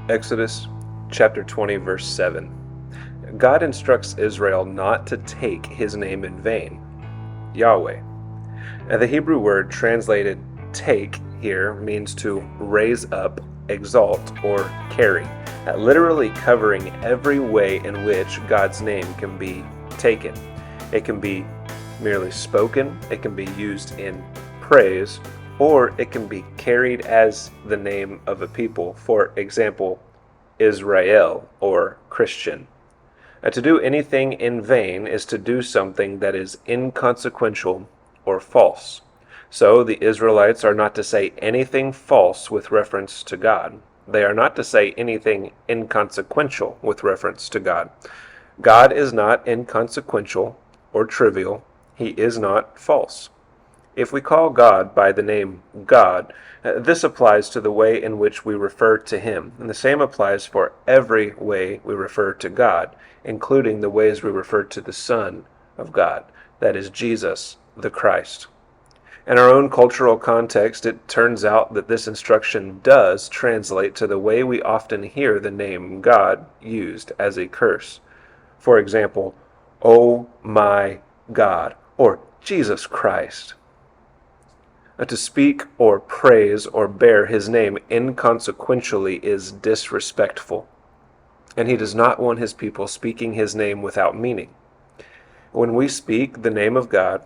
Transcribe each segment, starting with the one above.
Exodus chapter 20, verse 7. God instructs Israel not to take his name in vain, Yahweh. Now, the Hebrew word translated take here means to raise up, exalt, or carry, literally covering every way in which God's name can be taken. It can be merely spoken, it can be used in praise, or it can be carried as the name of a people, for example, Israel or Christian. To do anything in vain is to do something that is inconsequential or false. So the Israelites are not to say anything false with reference to God. They are not to say anything inconsequential with reference to God. God is not inconsequential or trivial. He is not false. If we call God by the name God, this applies to the way in which we refer to Him, and the same applies for every way we refer to God, including the ways we refer to the Son of God, that is Jesus the Christ. In our own cultural context, it turns out that this instruction does translate to the way we often hear the name God used as a curse. For example, "Oh my God," or "Jesus Christ." To speak or praise or bear his name inconsequentially is disrespectful, and he does not want his people speaking his name without meaning. When we speak the name of God,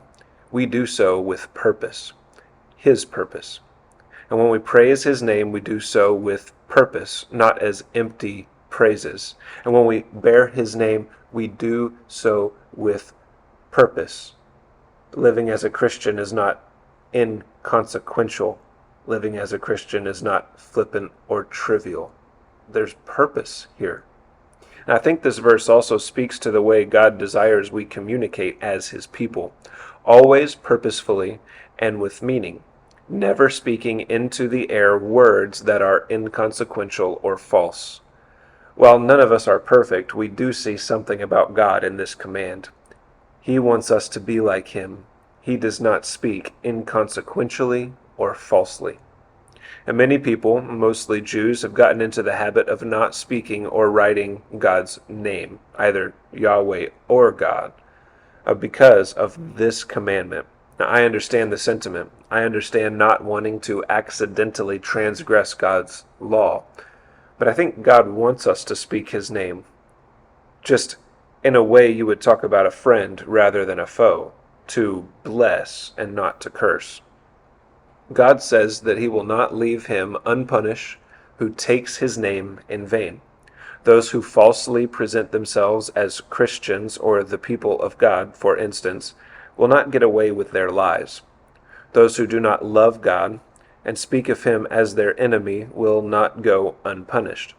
we do so with purpose, his purpose. And when we praise his name, we do so with purpose, not as empty praises. And when we bear his name, we do so with purpose. Living as a Christian is not inconsequential. Living as a Christian is not flippant or trivial. There's purpose here. And I think this verse also speaks to the way God desires we communicate as his people, always purposefully and with meaning, never speaking into the air words that are inconsequential or false. While none of us are perfect, we do see something about God in this command. He wants us to be like him. He does not speak inconsequentially or falsely. And many people, mostly Jews, have gotten into the habit of not speaking or writing God's name, either Yahweh or God, because of this commandment. Now, I understand the sentiment. I understand not wanting to accidentally transgress God's law. But I think God wants us to speak his name, just in a way you would talk about a friend rather than a foe, to bless and not to curse. God says that he will not leave him unpunished who takes his name in vain. Those who falsely present themselves as Christians or the people of God, for instance, will not get away with their lies. Those who do not love God and speak of him as their enemy will not go unpunished.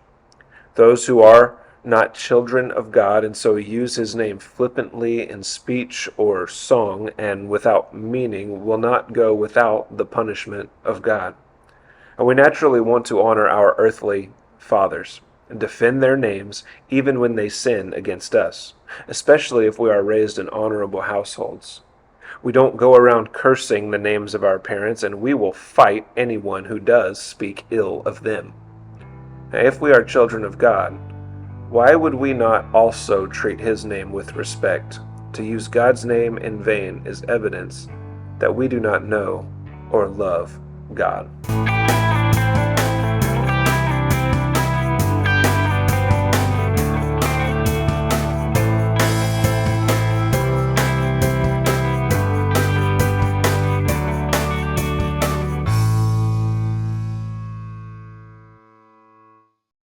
Those who are not children of God and so use his name flippantly in speech or song and without meaning will not go without the punishment of God. And we naturally want to honor our earthly fathers and defend their names even when they sin against us, especially if we are raised in honorable households. We don't go around cursing the names of our parents, and we will fight anyone who does speak ill of them. Now, if we are children of God, why would we not also treat his name with respect? To use God's name in vain is evidence that we do not know or love God.